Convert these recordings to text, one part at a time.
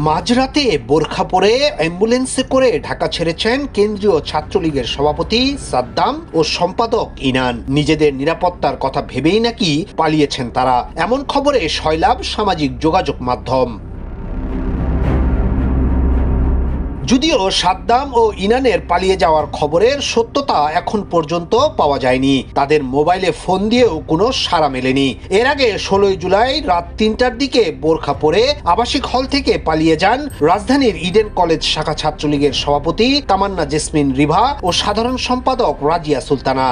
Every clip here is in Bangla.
মাঝরাতে বোরখা পরে অ্যাম্বুলেন্সে করে ঢাকা ছেড়েছেন কেন্দ্রীয় ছাত্রলীগের সভাপতি সাদ্দাম ও সম্পাদক ইনান। নিজেদের নিরাপত্তার কথা ভেবেই নাকি পালিয়েছেন তারা, এমন খবরে সয়লাব সামাজিক যোগাযোগ মাধ্যম। যদিও সাদ্দাম ও ইনানের পালিয়ে যাওয়ার খবরের সত্যতা এখন পর্যন্ত পাওয়া যায়নি, তাদের মোবাইলে ফোন দিয়েও কোনো সাড়া মেলেনি। এর আগে 16 জুলাই রাত 3টার দিকে বোরখা পরে আবাসিক হল থেকে পালিয়ে যান রাজধানীর ইডেন কলেজ শাখা ছাত্রলীগের সভাপতি তামান্না জেসমিন রিভা ও সাধারণ সম্পাদক রাজিয়া সুলতানা।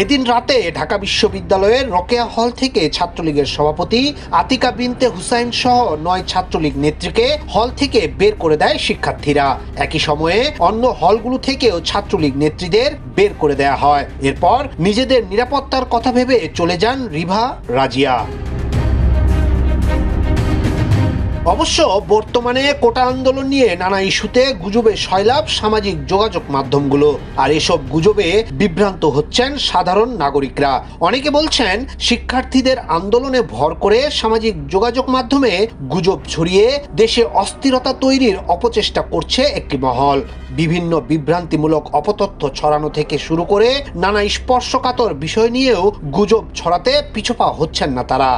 এদিন রাতে ঢাকা বিশ্ববিদ্যালয়ের রোকেয়া হল থেকে ছাত্রলীগের সভাপতি আতিকা বিনতে হুসাইন সহ 9 ছাত্রলীগ নেত্রীকে হল থেকে বের করে দেয় শিক্ষার্থীরা। একই সময়ে অন্য হলগুলো থেকেও ছাত্রলীগ নেত্রীদের বের করে দেয়া হয়। এরপর নিজেদের নিরাপত্তার কথা ভেবে চলে যান রিভা, রাজিয়া। অবশ্য বর্তমানে কোটা আন্দোলন নিয়ে নানা ইস্যুতে গুজবে সয়লাব সামাজিক যোগাযোগ মাধ্যমগুলো, আর এসব গুজবে বিভ্রান্ত হচ্ছেন সাধারণ নাগরিকরা। অনেকে বলছেন শিক্ষার্থীদের আন্দোলনে ভর করে সামাজিক যোগাযোগ মাধ্যমে গুজব ছড়িয়ে দেশে অস্থিরতা তৈরির অপচেষ্টা করছে একটি মহল। বিভিন্ন বিভ্রান্তিমূলক অপতথ্য ছড়ানো থেকে শুরু করে নানা স্পর্শকাতর বিষয় নিয়েও গুজব ছড়াতে পিছপা হচ্ছেন না তারা।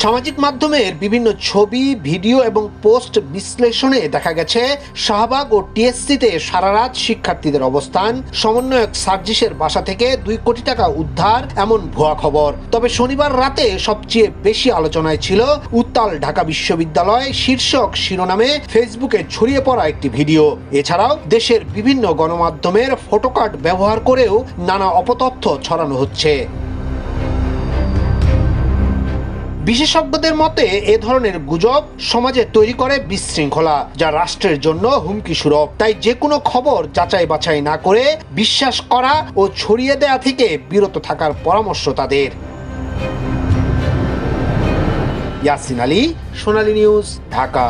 সামাজিক মাধ্যমের বিভিন্ন ছবি, ভিডিও এবং পোস্ট বিশ্লেষণে দেখা গেছে শাহবাগ ও টিএসসিতে সারারাত শিক্ষার্থীদের অবস্থান, সমন্বয়ক সার্জিসের বাসা থেকে 2 কোটি টাকা উদ্ধার, এমন ভুয়া খবর। তবে শনিবার রাতে সবচেয়ে বেশি আলোচনায় ছিল উত্তাল ঢাকা বিশ্ববিদ্যালয় শীর্ষক শিরোনামে ফেসবুকে ছড়িয়ে পড়া একটি ভিডিও। এছাড়াও দেশের বিভিন্ন গণমাধ্যমের ফটোকার্ড ব্যবহার করেও নানা অপতথ্য ছড়ানো হচ্ছে। বিশেষজ্ঞদের মতে এ ধরনের গুজব সমাজে তৈরি করে বিশৃঙ্খলা, যা রাষ্ট্রের জন্য হুমকি স্বরূপ। তাই যে কোনো খবর যাচাই বাছাই না করে বিশ্বাস করা ও ছড়িয়ে দেয়া থেকে বিরত থাকার পরামর্শ তাদের। ইয়াসিন আলী, সোনালী নিউজ, ঢাকা।